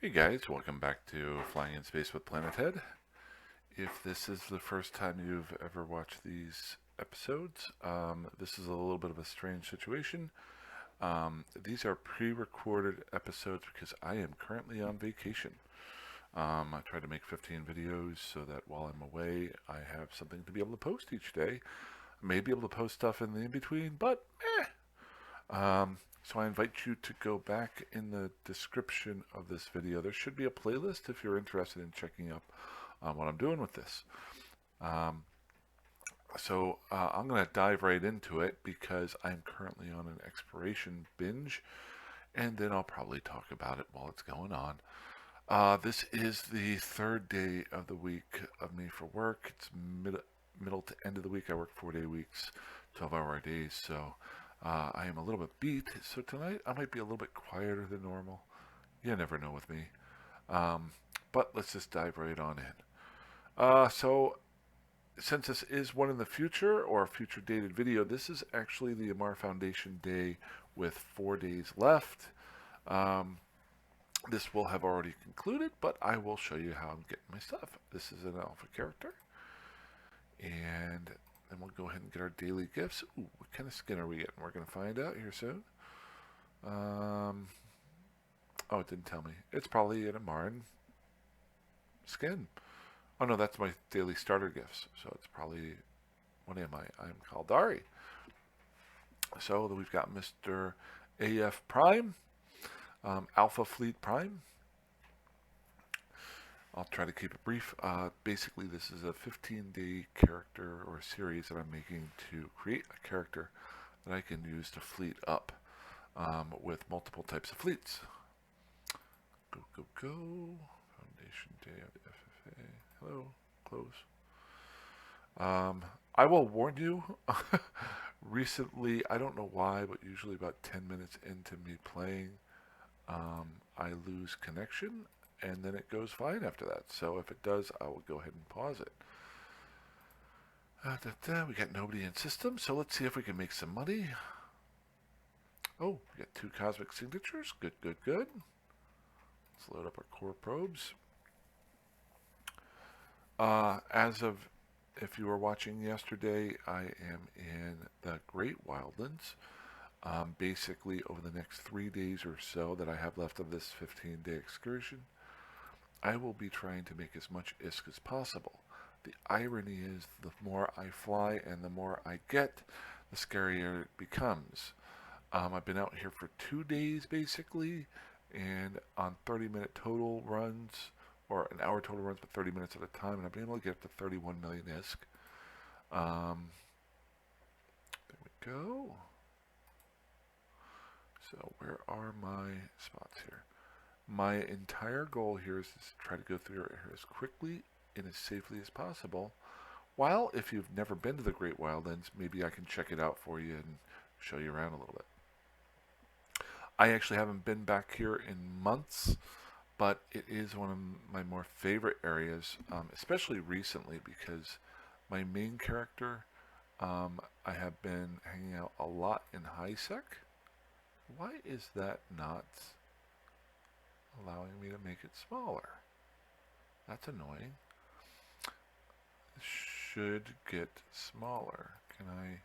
Hey guys, welcome back to Flying in Space with Planet Head. If this is the first time you've ever watched these episodes, this is a little bit of a strange situation. These are pre-recorded episodes because I am currently on vacation. I try to make 15 videos so that while I'm away, I have something to be able to post each day. I may be able to post stuff in the in-between, but so I invite you to go back in the description of this video. There should be a playlist if you're interested in checking up on what I'm doing with this. Um, I'm going to dive right into it because I'm currently on an exploration binge, and then I'll probably talk about it while it's going on. This is the third day of the week of me for work. It's middle to end of the week. I work 4-day weeks, 12-hour days, so I am a little bit beat. So tonight I might be a little bit quieter than normal. You never know with me. Um, but let's just dive right on in. So since this is one in the future or a future dated video, this is actually the Amar Foundation day with 4 days left. Um, this will have already concluded, but I will show you how I'm getting my stuff. This is an alpha character. And then we'll go ahead and get our daily gifts. Ooh, what kind of skin are we getting? We're going to find out here soon. Oh, it didn't tell me. It's probably an Amaran skin. Oh no, that's my daily starter gifts. So it's probably, what am I? I'm Kaldari. So we've got Mr. AF Prime, Alpha Fleet Prime. I'll try to keep it brief. Basically, this is a 15-day character or series that I'm making to create a character that I can use to fleet up with multiple types of fleets. Go, go, go. Foundation Day of the FFA. Hello. Close. I will warn you, recently, I don't know why, but usually about 10 minutes into me playing, I lose connection, and then it goes fine after that. So if it does, I will go ahead and pause it. We got nobody in system, so let's see if we can make some money. Oh, we got 2 cosmic signatures. Good, good, good. Let's load up our core probes. As of, if you were watching yesterday, I am in the Great Wildlands. Basically, over the next 3 days or so that I have left of this 15-day excursion, I will be trying to make as much ISK as possible. The irony is the more I fly and the more I get, the scarier it becomes. I've been out here for 2 days basically, and on 30-minute total runs, or an hour total runs, but 30 minutes at a time, and I've been able to get up to 31 million ISK. There we go. So where are my spots here? My entire goal here is to try to go through it here as quickly and as safely as possible. While, if you've never been to the Great Wildlands, maybe I can check it out for you and show you around a little bit. I actually haven't been back here in months, but it is one of my more favorite areas, especially recently because my main character, I have been hanging out a lot in HiSec. Why is that not allowing me to make it smaller? That's annoying. It should get smaller. Can I?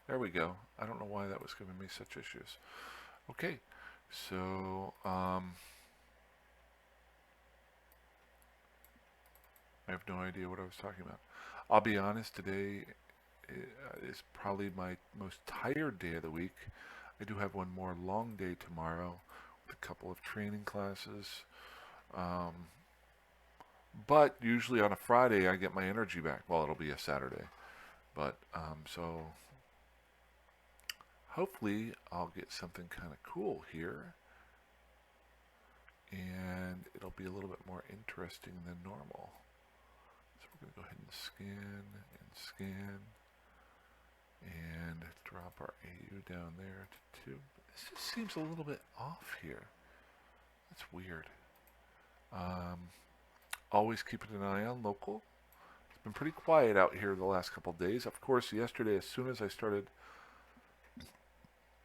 There we go. I don't know why that was giving me such issues. Okay, so I have no idea what I was talking about. I'll be honest, today is probably my most tired day of the week. I do have one more long day tomorrow with a couple of training classes. But usually on a Friday I get my energy back. Well, it'll be a Saturday. But so hopefully I'll get something kind of cool here. And it'll be a little bit more interesting than normal. So we're going to go ahead and scan and drop our AU down there to 2. This just seems a little bit off here. That's weird. Always keeping an eye on local. It's been pretty quiet out here the last couple days. Of course, yesterday, as soon as I started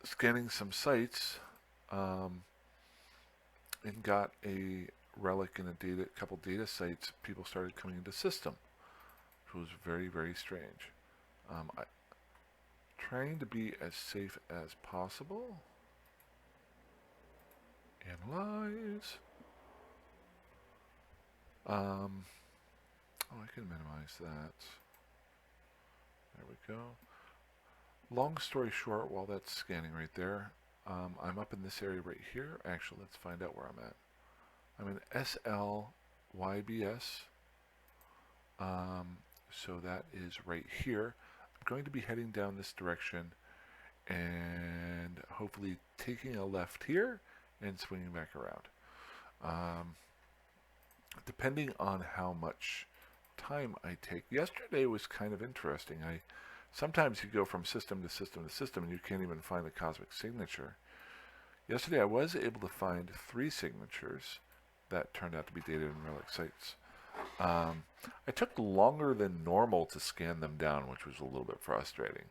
scanning some sites, and got a relic in a couple data sites, people started coming into system, which was very, very strange. Trying to be as safe as possible. Analyze. Oh, I can minimize that. There we go. Long story short, while that's scanning right there, I'm up in this area right here. Actually, let's find out where I'm at. I'm in SLYBS. So that is right here. I'm going to be heading down this direction and hopefully taking a left here and swinging back around. Depending on how much time I take. Yesterday was kind of interesting. Sometimes you go from system to system to system and you can't even find the cosmic signature. Yesterday I was able to find 3 signatures that turned out to be dated in relic sites. I took longer than normal to scan them down, which was a little bit frustrating.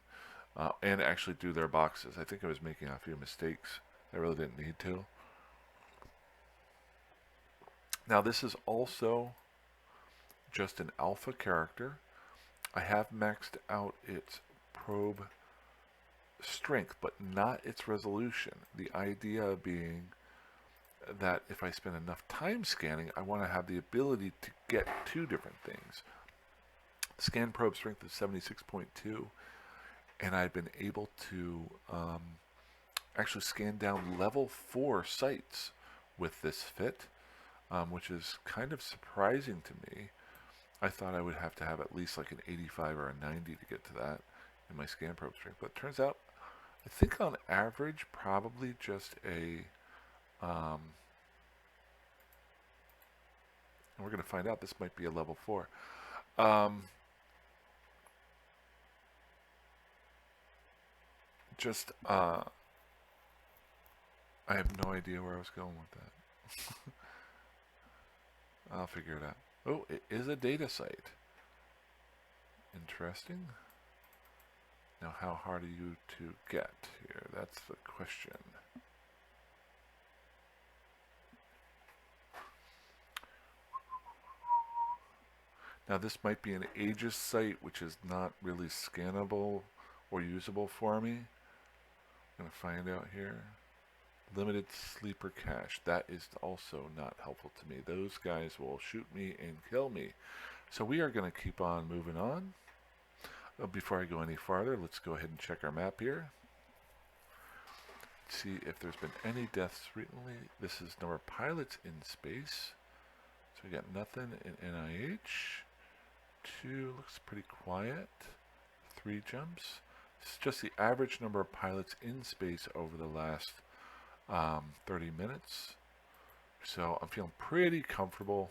And actually do their boxes. I think I was making a few mistakes. I really didn't need to. Now this is also just an alpha character. I have maxed out its probe strength, but not its resolution. The idea being that if I spend enough time scanning, I want to have the ability to get 2 different things. Scan probe strength is 76.2, and I've been able to actually scan down level 4 sites with this fit, which is kind of surprising to me. I thought I would have to have at least like an 85 or a 90 to get to that in my scan probe strength, but it turns out I think on average probably just a and we're going to find out this might be a level 4. I have no idea where I was going with that. I'll figure it out. Oh, it is a data site. Interesting. Now, how hard are you to get here? That's the question. Now, this might be an Aegis site, which is not really scannable or usable for me. I'm going to find out here. Limited sleeper cache. That is also not helpful to me. Those guys will shoot me and kill me. So we are going to keep on moving on. Before I go any farther, let's go ahead and check our map here. See if there's been any deaths recently. This is number of pilots in space. So we got nothing in NIH. 2 looks pretty quiet. 3 jumps. It's just the average number of pilots in space over the last 30 minutes. So I'm feeling pretty comfortable.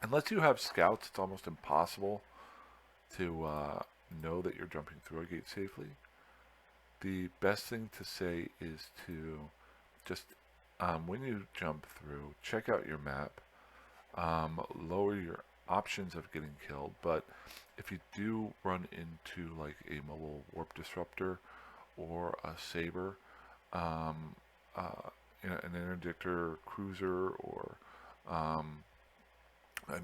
Unless you have scouts, it's almost impossible to know that you're jumping through a gate safely. The best thing to say is to just, when you jump through, check out your map, lower your options of getting killed, but if you do run into like a mobile warp disruptor or a saber, an interdictor cruiser, or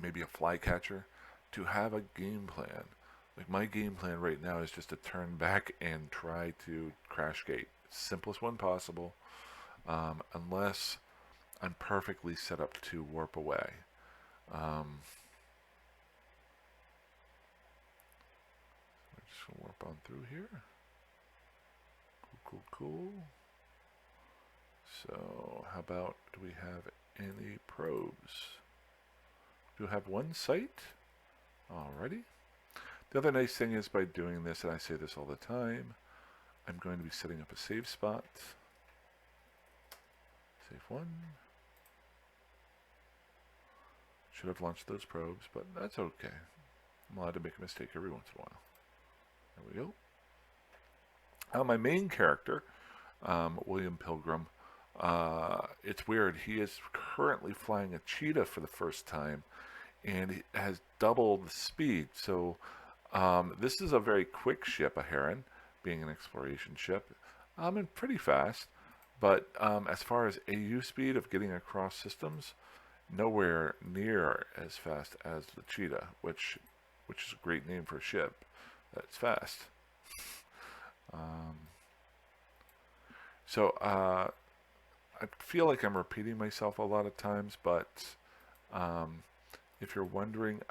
maybe a flycatcher, to have a game plan. Like my game plan right now is just to turn back and try to crash gate. Simplest one possible, unless I'm perfectly set up to warp away. I'm just going to warp on through here. Cool. So how about, do we have any probes? Do we have 1 site? Alrighty. The other nice thing is by doing this, and I say this all the time, I'm going to be setting up a save spot. Save 1. Should have launched those probes, but that's okay. I'm allowed to make a mistake every once in a while. There we go. My main character, William Pilgrim, it's weird. He is currently flying a Cheetah for the first time, and it has double the speed. So this is a very quick ship, a Heron, being an exploration ship, and pretty fast. But as far as AU speed of getting across systems, nowhere near as fast as the Cheetah, which is a great name for a ship that's fast. Um, so I feel like I'm repeating myself a lot of times, but um, if you're wondering,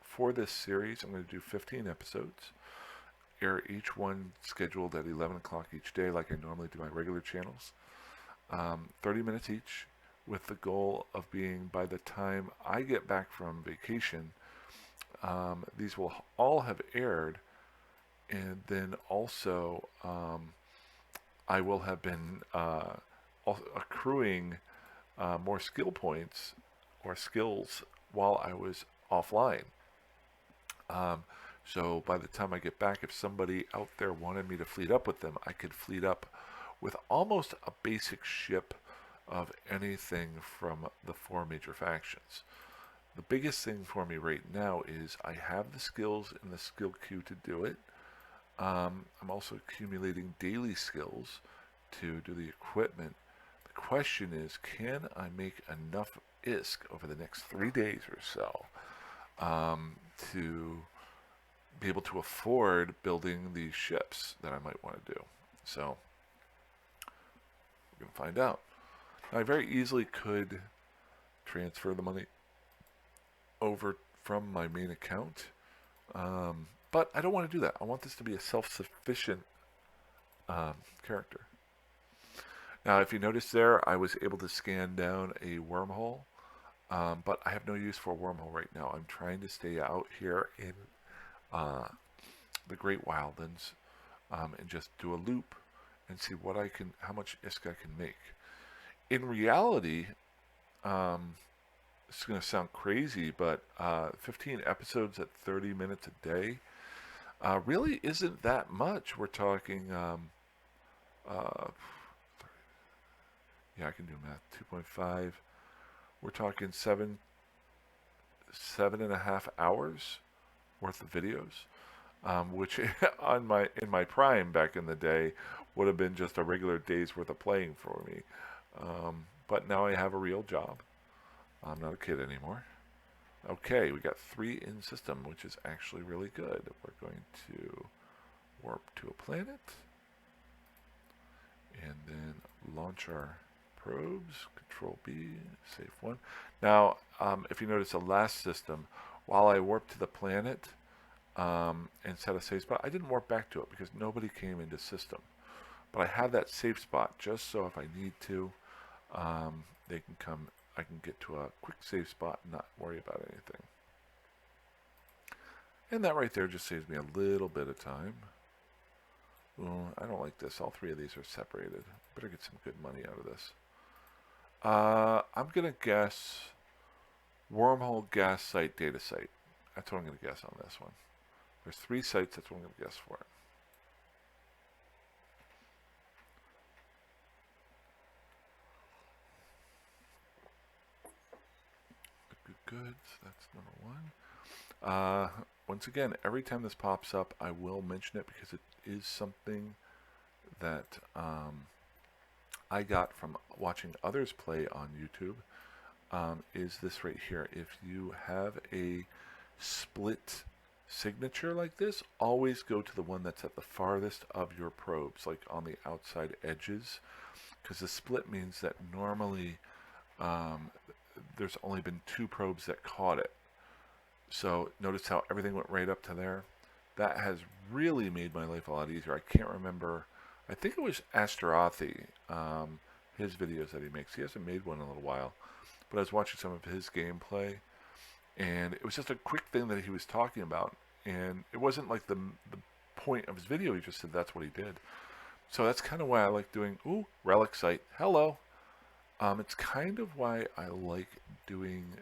for this series, I'm going to do 15 episodes, air each one scheduled at 11 o'clock each day, like I normally do my regular channels. 30 minutes each, with the goal of being, by the time I get back from vacation, these will all have aired, and then also I will have been accruing more skill points or skills while I was offline. Um, so by the time I get back, if somebody out there wanted me to fleet up with them, I could fleet up with almost a basic ship of anything from the four major factions. The biggest thing for me right now is I have the skills in the skill queue to do it. I'm also accumulating daily skills to do the equipment. The question is, can I make enough ISK over the next 3 days or so to be able to afford building these ships that I might want to do? So we're going to find out. Now, I very easily could transfer the money over from my main account, but I don't want to do that. I want this to be a self-sufficient character. Now, if you notice there, I was able to scan down a wormhole, but I have no use for a wormhole right now. I'm trying to stay out here in the Great Wildlands and just do a loop and see how much ISK I can make. In reality, this is going to sound crazy, but 15 episodes at 30 minutes a day really isn't that much. We're talking, yeah, I can do math. 2.5. We're talking 7.5 hours worth of videos, which in my prime back in the day would have been just a regular day's worth of playing for me. But now I have a real job. I'm not a kid anymore. Okay, we got 3 in system, which is actually really good. We're going to warp to a planet and then launch our probes. Control B, safe one. Now, if you notice the last system, while I warped to the planet and set a safe spot, I didn't warp back to it because nobody came into system. But I have that safe spot just so if I need to, they can come. I can get to a quick save spot and not worry about anything. And that right there just saves me a little bit of time. Well, I don't like this. All 3 of these are separated. Better get some good money out of this. I'm going to guess wormhole, gas site, data site. That's what I'm going to guess on this one. There's 3 sites. That's what I'm going to guess for it. Goods, that's number 1. Once again, every time this pops up, I will mention it because it is something that I got from watching others play on YouTube. Is this right here. If you have a split signature like this, always go to the one that's at the farthest of your probes, like on the outside edges, because the split means that normally there's only been 2 probes that caught it. So notice how everything went right up to there. That has really made my life a lot easier. I can't remember. I think it was Asterothi, his videos that he makes. He hasn't made one in a little while. But I was watching some of his gameplay, and it was just a quick thing that he was talking about. And it wasn't like the point of his video. He just said that's what he did. So that's kind of why I like doing, relic site, hello. It's kind of why I like doing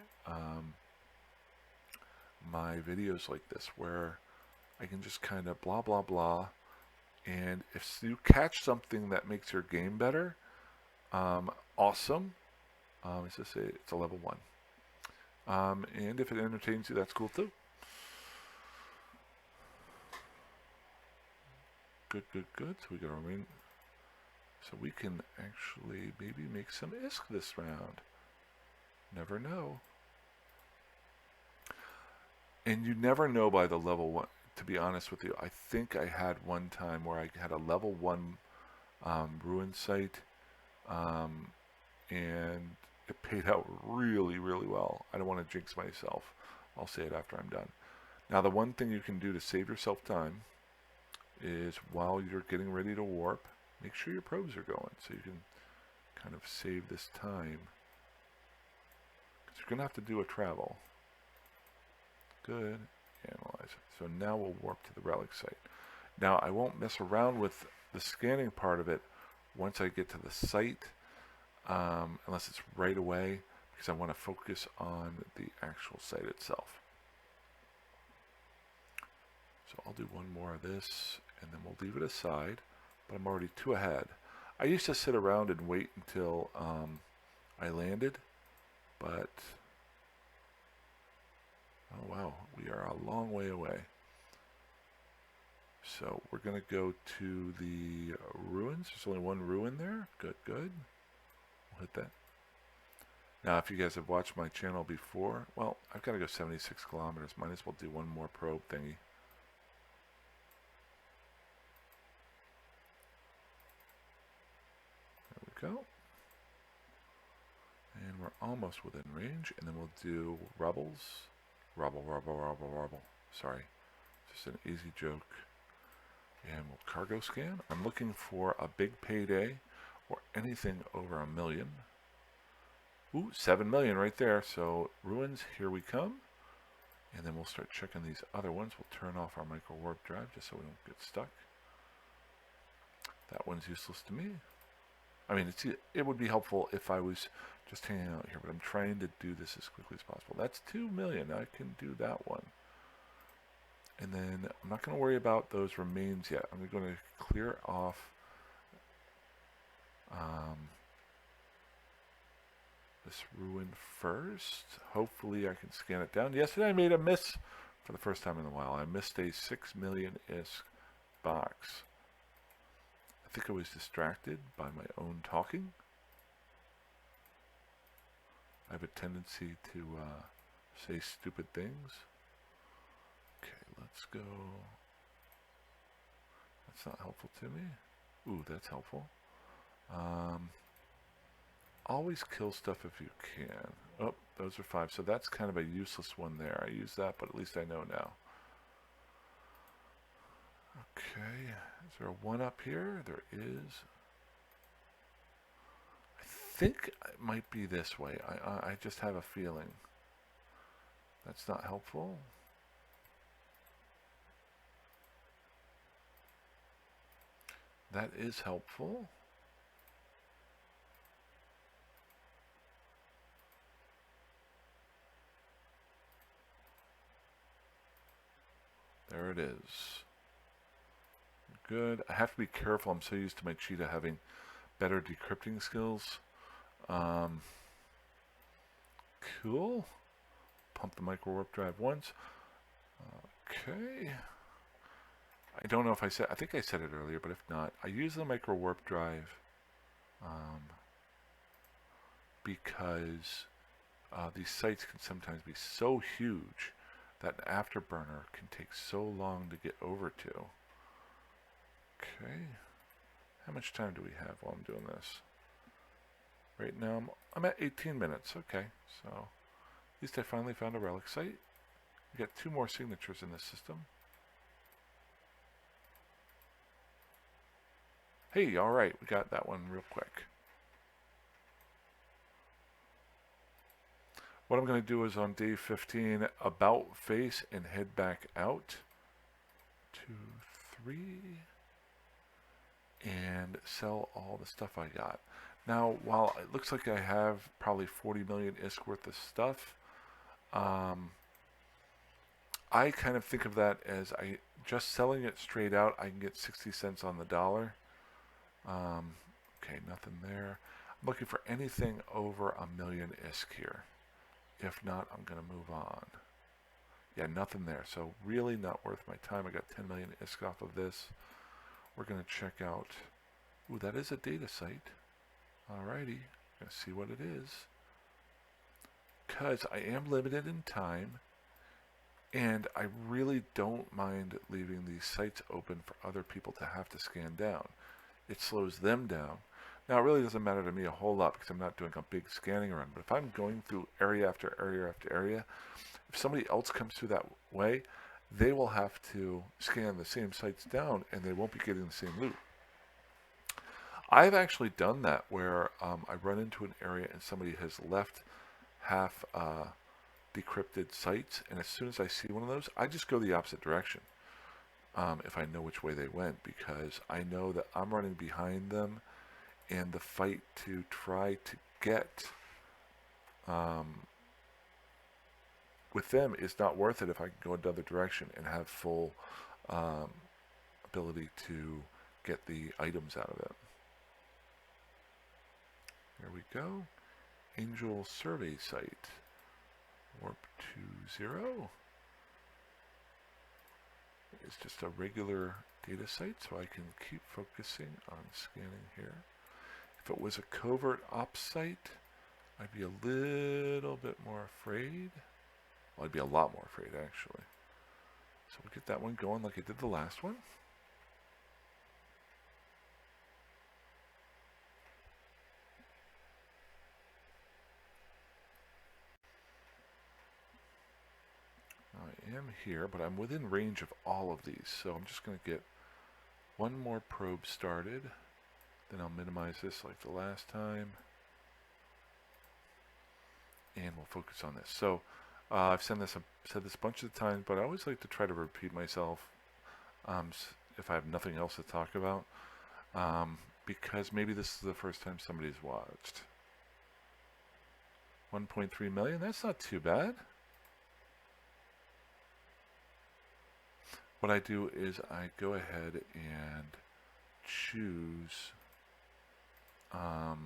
my videos like this, where I can just kind of blah, blah, blah. And if you catch something that makes your game better, awesome. Let's just say it's a level 1. And if it entertains you, that's cool too. Good. So we got our main So we can actually maybe make some ISK this round. Never know. And you never know by the level one. To be honest with you, I think I had one time where I had a level 1 ruin site, and it paid out really, really well. I don't want to jinx myself. I'll say it after I'm done. Now, the one thing you can do to save yourself time is while you're getting ready to warp, make sure your probes are going so you can kind of save this time. Because you're going to have to do a travel. Good. Analyze. So now we'll warp to the relic site. Now, I won't mess around with the scanning part of it once I get to the site, unless it's right away, because I want to focus on the actual site itself. So I'll do one more of this, and then we'll leave it aside, but I'm already 2 ahead. I used to sit around and wait until I landed, but oh wow, we are a long way away. So we're going to go to the ruins. There's only 1 ruin there. Good, good. We'll hit that. Now, if you guys have watched my channel before, well, I've got to go 76 kilometers. Might as well do one more probe thingy. There we go. And we're almost within range. And then we'll do rebels. Rubble. Sorry. Just an easy joke. And we'll cargo scan. I'm looking for a big payday or anything over $1 million. Ooh, 7 million right there. So ruins, here we come. And then we'll start checking these other ones. We'll turn off our micro warp drive just so we don't get stuck. That one's useless to me. I mean, it would be helpful if I was just hanging out here, but I'm trying to do this as quickly as possible. That's 2 million. I can do that one. And then I'm not going to worry about those remains yet. I'm going to clear off this ruin first. Hopefully I can scan it down. Yesterday I made a miss for the first time in a while. I missed a 6 million ISK box. I think I was distracted by my own talking. I have a tendency to say stupid things. Okay, let's go. That's not helpful to me. Ooh, that's helpful. Always kill stuff if you can. Oh, those are 5. So that's kind of a useless one there. I use that, but at least I know now. Okay, is there a 1 up here? There is. I think it might be this way. I just have a feeling. That's not helpful. That is helpful. There it is. Good. I have to be careful. I'm so used to my cheetah having better decrypting skills. Cool. Pump the micro warp drive once. Okay. I don't know if I said, I think I said it earlier, but if not, I use the micro warp drive because these sites can sometimes be so huge that an afterburner can take so long to get over to. Okay. How much time do we have while I'm doing this? Right now, I'm at 18 minutes. Okay, so at least I finally found a relic site. We got 2 more signatures in this system. Hey, all right, we got that one real quick. What I'm going to do is on day 15, about face and head back out. 2, 3. And sell all the stuff I got. Now, while it looks like I have probably 40 million ISK worth of stuff, I kind of think of that as just selling it straight out, I can get 60 cents on the dollar. Okay, nothing there. I'm looking for anything over $1 million ISK here. If not, I'm going to move on. Yeah, nothing there. So really not worth my time. I got 10 million ISK off of this. We're going to check out Ooh, that is a data site. Alrighty, gonna see what it is. Because I am limited in time, and I really don't mind leaving these sites open for other people to have to scan down. It slows them down. Now, it really doesn't matter to me a whole lot because I'm not doing a big scanning run, but if I'm going through area after area after area, if somebody else comes through that way, they will have to scan the same sites down and they won't be getting the same loot. I've actually done that where I run into an area and somebody has left half decrypted sites, and as soon as I see one of those, I just go the opposite direction if I know which way they went, because I know that I'm running behind them, and the fight to try to get with them is not worth it if I can go another direction and have full ability to get the items out of it. There we go. Angel Survey Site. Warp 20. It's just a regular data site, so I can keep focusing on scanning here. If it was a covert ops site, I'd be a little bit more afraid. Well, I'd be a lot more afraid, actually. So we'll get that one going like I did the last one. I am here, but I'm within range of all of these, so I'm just going to get one more probe started. Then I'll minimize this like the last time. And we'll focus on this. So I've said this a bunch of times, but I always like to try to repeat myself if I have nothing else to talk about, because maybe this is the first time somebody's watched. 1.3 million, that's not too bad. What I do is I go ahead and choose that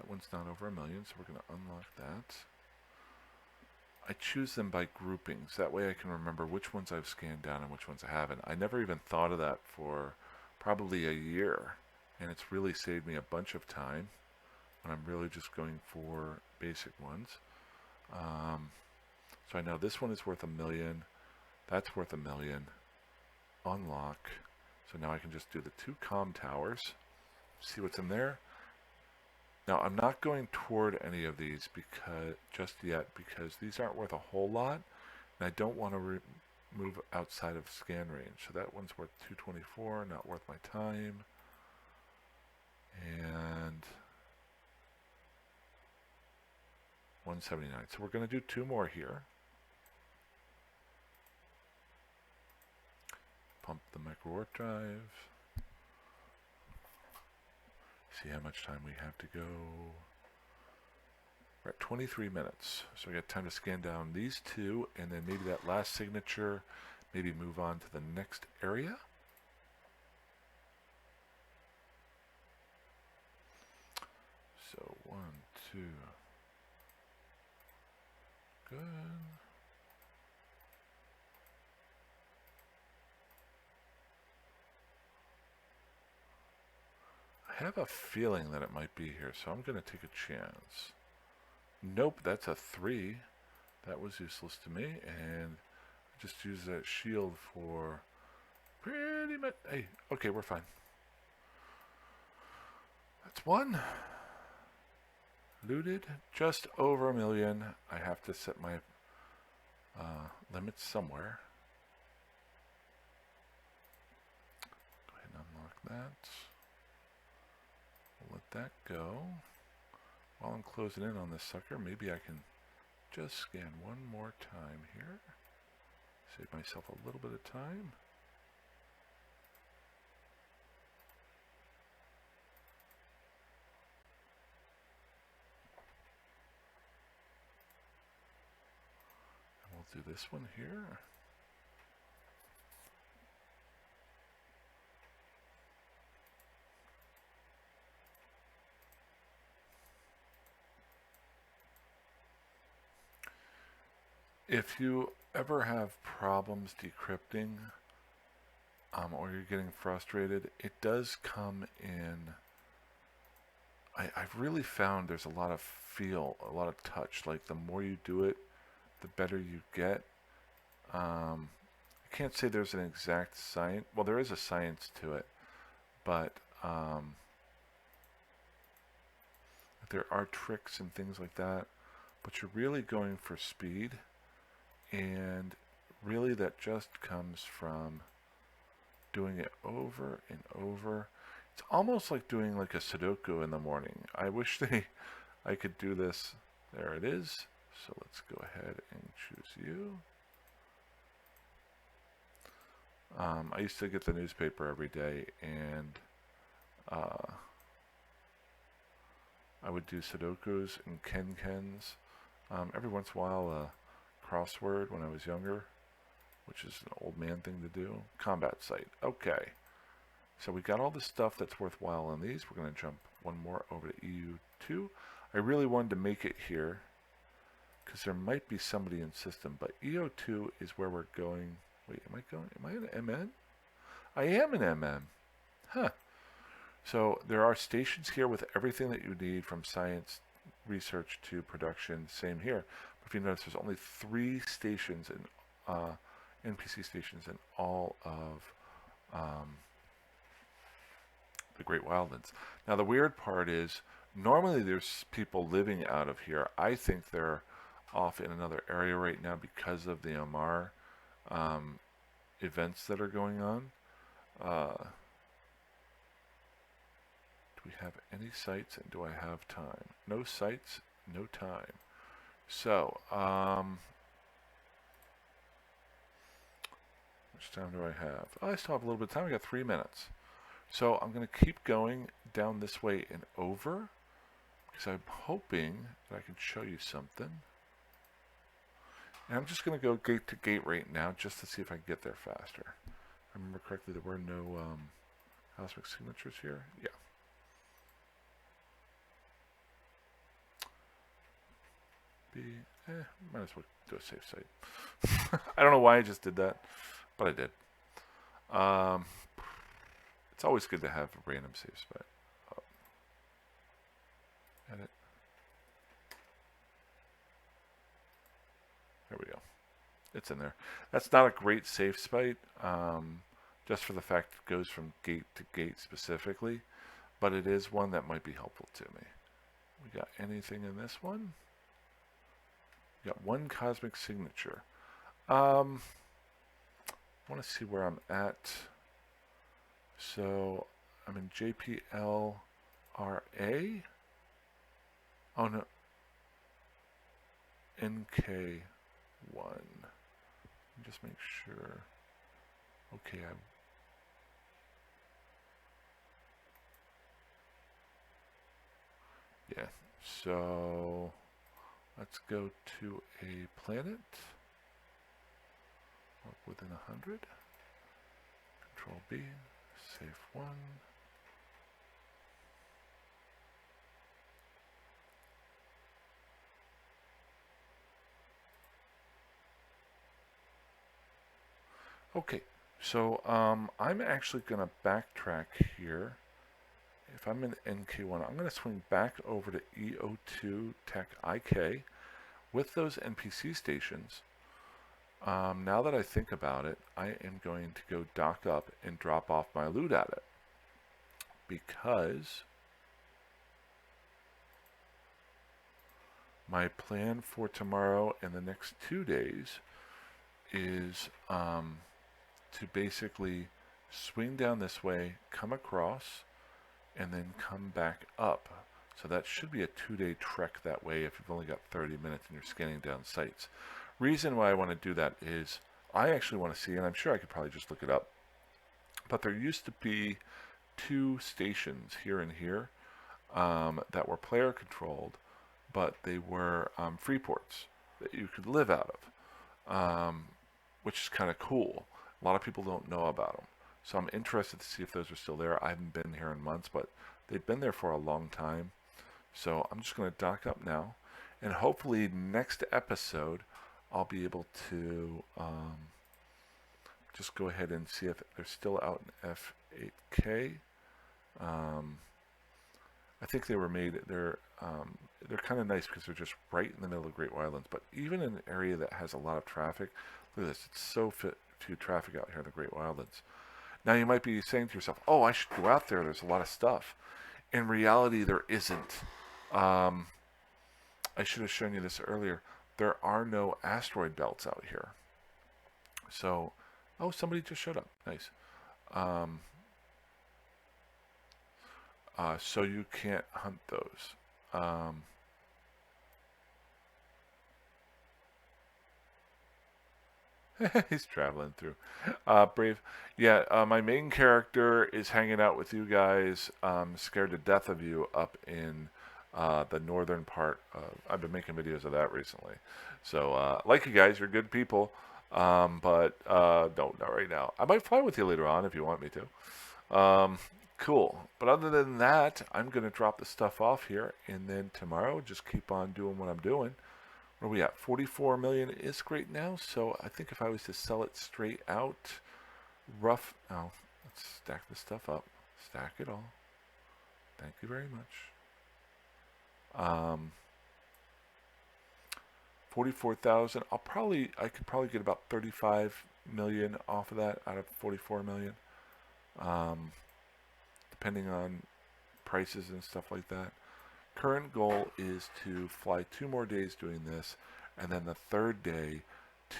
one's not over 1 million, so we're going to unlock that. I choose them by groupings. That way I can remember which ones I've scanned down and which ones I haven't. I never even thought of that for probably a year, and it's really saved me a bunch of time when I'm really just going for basic ones. So I know this one is worth 1 million. That's worth 1 million. Unlock. So now I can just do the 2 comm towers. See what's in there. Now I'm not going toward any of these just yet because these aren't worth a whole lot, and I don't want to move outside of scan range. So that one's worth 224, not worth my time. And 179. So we're going to do 2 more here. Pump the micro warp drive. See how much time we have to go. We're at 23 minutes. So we got time to scan down these 2, and then maybe that last signature, maybe move on to the next area. So 1, 2. Good. I have a feeling that it might be here, so I'm going to take a chance. Nope, that's a 3. That was useless to me, and I just use that shield for pretty much. Hey, okay, we're fine. That's 1. Looted, just over 1 million. I have to set my limits somewhere. Go ahead and unlock that. We'll let that go. While I'm closing in on this sucker, maybe I can just scan one more time here. Save myself a little bit of time. And we'll do this one here. If you ever have problems decrypting, or you're getting frustrated, it does come in. I've really found there's a lot of feel, a lot of touch. Like the more you do it, the better you get. I can't say there's an exact science. Well, there is a science to it, but there are tricks and things like that. But you're really going for speed, and really that just comes from doing it over and over. It's almost like doing like a Sudoku in the morning. I wish I could do this. There it is. So let's go ahead and choose you. I used to get the newspaper every day, and I would do Sudokus and Kenkens. Every once in a while, a crossword when I was younger, which is an old man thing to do. Combat site. Okay. So we got all the stuff that's worthwhile in these. We're going to jump one more over to EU2. I really wanted to make it here because there might be somebody in system, but EO2 is where we're going. Wait, am I an MN? I am an MN. Huh. So there are stations here with everything that you need from science research to production. Same here. But if you notice, there's only 3 stations in NPC stations in all of the Great Wildlands. Now the weird part is normally there's people living out of here. I think they're off in another area right now because of the Omar events that are going on. Do we have any sites, and do I have time? No sites, no time. So, how much time do I have? Oh, I still have a little bit of time. I got 3 minutes. So I'm going to keep going down this way and over because I'm hoping that I can show you something. And I'm just going to go gate to gate right now just to see if I can get there faster. If I remember correctly, there were no cosmic signatures here. Yeah. Might as well do a safe site. I don't know why I just did that, but I did. It's always good to have a random save spot. Edit. There we go. It's in there. That's not a great safe spot, just for the fact it goes from gate to gate specifically, but it is one that might be helpful to me. We got anything in this one? We got 1 cosmic signature. I want to see where I'm at. So I'm in JPL RA. Oh no. NK1. Just make sure. Okay, yeah. So let's go to a planet. Within 100. Control B. Save 1. Okay, so I'm actually going to backtrack here. If I'm in NK1, I'm going to swing back over to EO2 Tech IK with those NPC stations. Now that I think about it, I am going to go dock up and drop off my loot at it. Because my plan for tomorrow and the next 2 days is to basically swing down this way, come across, and then come back up. So that should be a 2-day trek that way if you've only got 30 minutes and you're scanning down sites. Reason why I want to do that is I actually want to see, and I'm sure I could probably just look it up, but there used to be 2 stations here and here that were player controlled, but they were free ports that you could live out of, which is kind of cool. A lot of people don't know about them. So I'm interested to see if those are still there. I haven't been here in months, but they've been there for a long time. So I'm just going to dock up now. And hopefully next episode, I'll be able to just go ahead and see if they're still out in F8K. I think they were made, they're kind of nice because they're just right in the middle of Great Wildlands. But even in an area that has a lot of traffic, look at this, it's so few traffic out here in the Great Wildlands. Now you might be saying to yourself, oh, I should go out there, there's a lot of stuff. In reality, there isn't. I should have shown you this earlier. There are no asteroid belts out here. So, oh, somebody just showed up. Nice. So you can't hunt those. He's traveling through. Brave. Yeah, my main character is hanging out with you guys, scared to death of you up in the northern part. I've been making videos of that recently. So, like you guys, you're good people, but don't right now. I might fly with you later on if you want me to. Cool. But other than that, I'm going to drop the stuff off here, and then tomorrow just keep on doing what I'm doing. Where are we at? 44 million is great now, so I think if I was to sell it straight out, rough, oh, let's stack this stuff up. Stack it all. Thank you very much. 44,000. I could probably get about 35 million off of that out of 44 million. Depending on prices and stuff like that. Current goal is to fly 2 more days doing this, and then the third day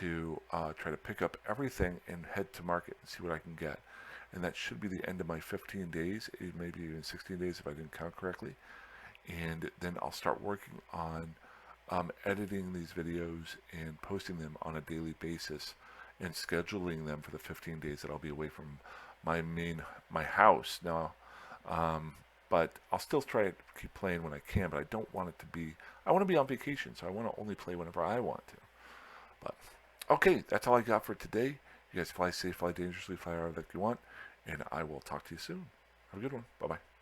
to try to pick up everything and head to market and see what I can get. And that should be the end of my 15 days, maybe even 16 days if I didn't count correctly. And then I'll start working on editing these videos and posting them on a daily basis and scheduling them for the 15 days that I'll be away from my house. Now, but I'll still try to keep playing when I can, but I don't want it to be, I want to be on vacation, so I want to only play whenever I want to. But, okay, that's all I got for today. You guys fly safe, fly dangerously, fly however that you want, and I will talk to you soon. Have a good one. Bye-bye.